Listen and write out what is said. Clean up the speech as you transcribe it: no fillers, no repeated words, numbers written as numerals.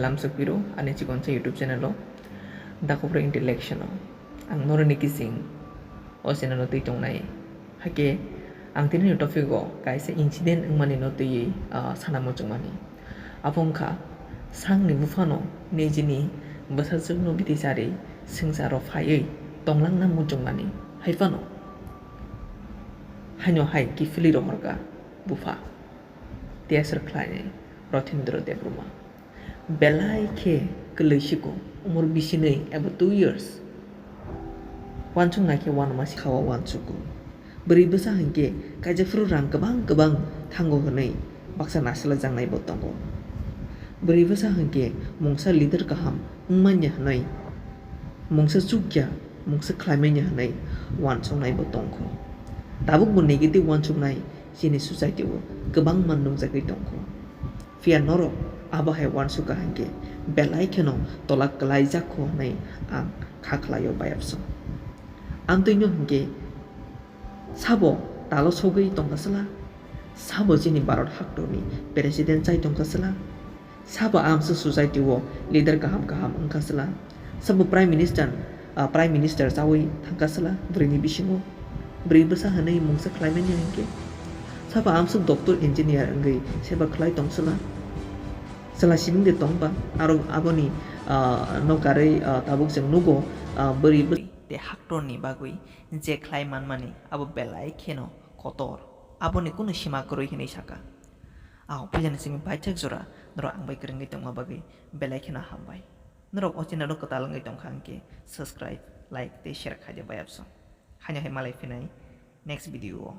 amsukpiro ani chikonsa YouTube channel o dakopro intellection o ang noroni kising o channel o tui tongnai hake ang tini topic o kaisa incident ngmani no tui sanamo chungmani abongkha sangni bufano nejini basajungno bitisari singsaro phaiui tonglang namu chungmani haifano hanyo hai kifili ro horga bufa tiasar khlai Rothendra Debruma belai ke keleishiko umur bisinei eba 2 years wancung nake wan masi khawa wancuku beri besa hangke kajafru rang kebang tanggo hnei baksa nasla jangnai botongo beri besa hangke mungsa leader kaham ungmanya hnei mungsa chukya mungsa khlaimenya hnei wancung nai botongko tabuk bo negative wancung nai sini society wo kebang mandung jagai tongko Fia norok abo hai wansuka hangke belai keno tolak kelai jakho nai ang khaklayo bayapso amtoino hangke sabo talo sogei tongkasala sabo jini barot haktorni president chai tongkasala sabo amsu society wo leader kaham angkasala sabo prime minister chawi thangkasala brini bisingo bri basa hanai mungsa climate hangke saba amsuk doktor engineer ngai seba khlai tongsala sala siming de tongba aro aboni nokare tabuk jeng nugo beri de haktor ni bagui je khlai manmani abo belai kheno kotor aboni kuno sima koroi hinai saka pujan sing baichak jora noro angbai krengai tongma bagui belai kheno hambai noro ochina ro katalangai tongkhangke subscribe like te share khaje bayapso hanya hai malai finai next video